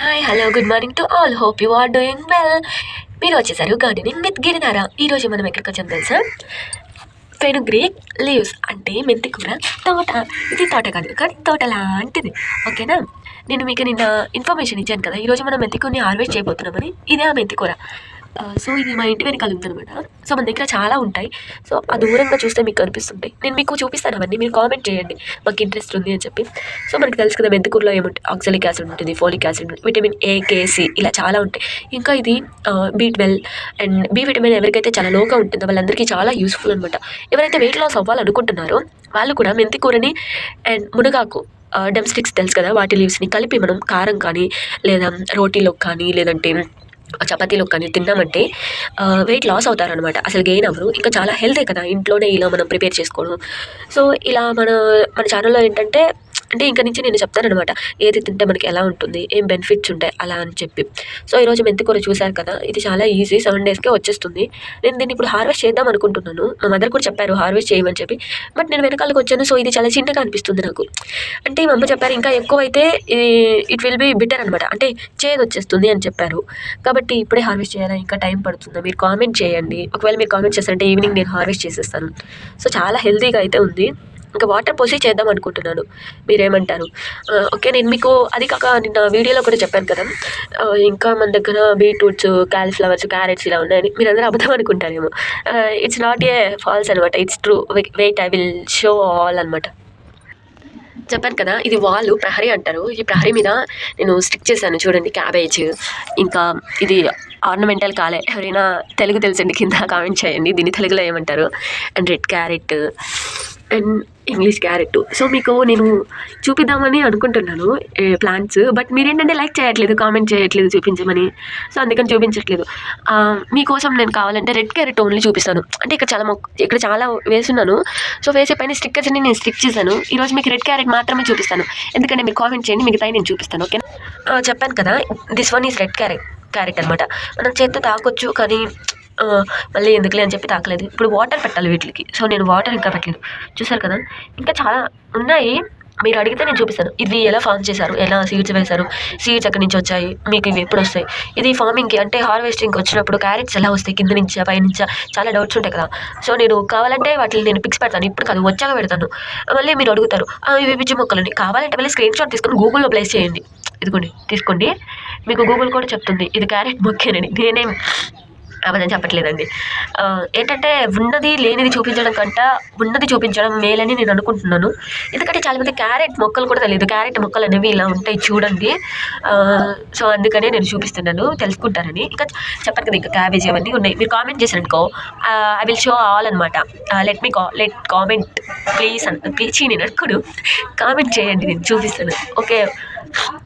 Hi hello good morning to all hope you are doing well. మీరు వచ్చేసారు gardening with గిరినారా. ఈరోజు మనం ఎక్కడికి వచ్చాం తెలుసా? ఫెనుగ్రీక్ లీవ్స్ అంటే మెంతి కూర తోట. ఇది తోట కాదు కానీ తోట లాంటిది, ఓకేనా? నేను మీకు నిన్న ఇన్ఫర్మేషన్ ఇచ్చాను కదా, ఈరోజు మనం మెంతి కూరని హార్వెస్ట్ చేయబోతున్నామని. ఇదే ఆ మెంతి కూర. సో ఇది మా ఇంటి వెనకాల ఉందనమాట. సో మన దగ్గర చాలా ఉంటాయి. సో ఆ దూరంగా చూస్తే మీకు కనిపిస్తుంటాయి. నేను మీకు చూపిస్తాను అవన్నీ, మీరు కామెంట్ చేయండి మాకు ఇంట్రెస్ట్ ఉంది అని చెప్పి. సో మనకి తెలుసు కదా మెంతికూరలో ఏముంటుంది, ఆక్సాలిక్ యాసిడ్ ఉంటుంది, ఫోలిక్ యాసిడ్ ఉంటుంది, విటమిన్ ఏ, కేసి ఇలా చాలా ఉంటాయి. ఇంకా ఇది B12 అండ్ బి విటమిన్ ఎవరికైతే చాలా లోగా ఉంటుందో వాళ్ళందరికీ చాలా యూస్ఫుల్ అనమాట. ఎవరైతే వెయిట్ లాస్ అవ్వాలనుకుంటున్నారో వాళ్ళు కూడా మెంతికూరని అండ్ మునగాకు డెమ్ స్టిక్స్ తెలుసు కదా, వాటి లీవ్స్ని కలిపి మనం కారం కానీ లేదా రోటీలోకి కానీ లేదంటే చపాతీలో కానీ తిన్నామంటే వెయిట్ లాస్ అవుతారనమాట. అసలు గెయిన్ అవ్వరు. ఇంకా చాలా హెల్తే కదా ఇంట్లోనే ఇలా మనం ప్రిపేర్ చేసుకోవడం. సో ఇలా మన ఛానల్లో ఏంటంటే అంటే ఇంక నుంచి నేను చెప్తాననమాట ఏది తింటే మనకి ఎలా ఉంటుంది, ఏం బెనిఫిట్స్ ఉంటాయి అలా అని చెప్పి. సో ఈరోజు మెంతికూర చూశారు కదా, ఇది చాలా ఈజీ, 7 డేస్కే వచ్చేస్తుంది. నేను దీన్ని ఇప్పుడు హార్వెస్ట్ చేద్దాం అనుకుంటున్నాను. మా మదర్ కూడా చెప్పారు హార్వెస్ట్ చేయమని చెప్పి, బట్ నేను వెనకాలకు వచ్చాను. సో ఇది చాలా చిన్నగా అనిపిస్తుంది నాకు. అంటే మా అమ్మ చెప్పారు ఇంకా ఎక్కువైతే ఇట్ విల్ బి బిటర్ అనమాట, అంటే చేదు వచ్చేస్తుంది అని చెప్పారు. కాబట్టి ఇప్పుడే హార్వెస్ట్ చేయాలా, ఇంకా టైం పడుతుందా, మీరు కామెంట్ చేయండి. ఒకవేళ మీరు కామెంట్ చేస్తారంటే ఈవినింగ్ నేను హార్వెస్ట్ చేసేస్తాను. సో చాలా హెల్తీగా అయితే ఉంది. ఇంకా వాటర్ పోసి చేద్దాం అనుకుంటున్నాను, మీరేమంటారు? ఓకే, నేను మీకు అది కాక నిన్న వీడియోలో కూడా చెప్పాను కదా, ఇంకా మన దగ్గర బీట్రూట్స్, కాలీఫ్లవర్స్, క్యారెట్స్ ఇలా ఉన్నాయని. మీరు అందరూ అబద్ధం అనుకుంటారేమో. ఇట్స్ నాట్ ఏ ఫాల్స్ అనమాట, it's true. Wait I will show all అనమాట. చెప్పాను కదా, ఇది వాల్ ప్రహరీ అంటారు. ఈ ప్రహరీ మీద నేను స్టిక్ చేశాను చూడండి, క్యాబేజ్. ఇంకా ఇది ఆర్నమెంటల్ కాలే. ఎవరైనా తెలుగు తెలుసండి కింద కామెంట్ చేయండి, దీన్ని తెలుగులో ఏమంటారు. And red carrot and English carrot. So మీకు నేను చూపిద్దామని అనుకుంటున్నాను ప్లాంట్స్, బట్ మీరేంటంటే లైక్ చేయట్లేదు, కామెంట్ చేయట్లేదు చూపించమని. సో అందుకని చూపించట్లేదు. మీకోసం నేను కావాలంటే రెడ్ క్యారెట్ ఓన్లీ చూపిస్తాను. అంటే ఇక్కడ చాలా వేసున్నాను. సో వేసే పైన స్టిక్కర్స్ని నేను స్టిక్ చేశాను. ఈరోజు మీకు రెడ్ క్యారెట్ మాత్రమే చూపిస్తాను, ఎందుకంటే మీరు కామెంట్ చేయండి, మిగతాయి నేను చూపిస్తాను, ఓకే? చెప్పాను కదా, this one is red carrot అనమాట. మనం చేత్తో తాకొచ్చు, కానీ మళ్ళీ ఎందుకులే అని చెప్పి తాకలేదు. ఇప్పుడు వాటర్ పెట్టాలి వీటికి. సో నేను వాటర్ ఇంకా పెట్టలేదు. చూసారు కదా, ఇంకా చాలా ఉన్నాయి. మీరు అడిగితే నేను చూపిస్తాను. ఇది ఎలా ఫార్మ్ చేశారు, ఎలా సీడ్స్ వేశారు, సీడ్స్ ఎక్కడి నుంచి వచ్చాయి, మీకు ఇవి ఎప్పుడు వస్తాయి, ఇది ఫార్మింగ్కి అంటే హార్వెస్టింగ్కి వచ్చినప్పుడు క్యారెట్స్ ఎలా వస్తాయి, కింద నుంచా పై నుంచా, చాలా డౌట్స్ ఉంటాయి కదా. సో నేను కావాలంటే వాటిని నేను పిక్స్ పెడతాను, ఇప్పుడు కాదు వచ్చాక పెడతాను. మళ్ళీ మీరు అడుగుతారు ఇవి పిచ్చి మొక్కలని. కావాలంటే మళ్ళీ స్క్రీన్ షాట్ తీసుకొని గూగుల్లో ప్లేస్ చేయండి. ఇదిగోండి తీసుకోండి, మీకు గూగుల్ కూడా చెప్తుంది ఇది క్యారెట్ మొక్కేనని. నేనేం అబద్ధం చెప్పట్లేదండి. ఏంటంటే ఉన్నది లేనిది చూపించడం కంటే ఉన్నది చూపించడం మేలని నేను అనుకుంటున్నాను. ఎందుకంటే చాలామంది క్యారెట్ మొక్కలు కూడా తెలియదు. క్యారెట్ మొక్కలు అనేవి ఇలా ఉంటాయి చూడండి. సో అందుకనే నేను చూపిస్తున్నాను, తెలుసుకుంటారని. ఇంకా చెప్పాను కదా, ఇంకా క్యాబేజీ అవన్నీ ఉన్నాయి. మీరు కామెంట్ చేశారనుకో, ఐ విల్ షో ఆల్ అనమాట. లెట్ కామెంట్ ప్లీజ్ ప్లీజ్ నేను అనుకోడు, కామెంట్ చేయండి, నేను చూపిస్తాను, ఓకే?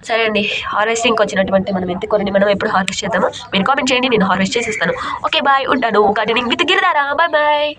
సరే అండి, హార్వెస్టింగ్కి వచ్చినటువంటి మనం మెంతికూరని మనం ఎప్పుడు హార్వెస్ట్ చేద్దాము, మీరు కామెంట్ చేయండి, నేను హార్వెస్ట్ చేసేస్తాను. ఓకే బాయ్, ఉంటాను. Gardening with Girinara. Bye bye.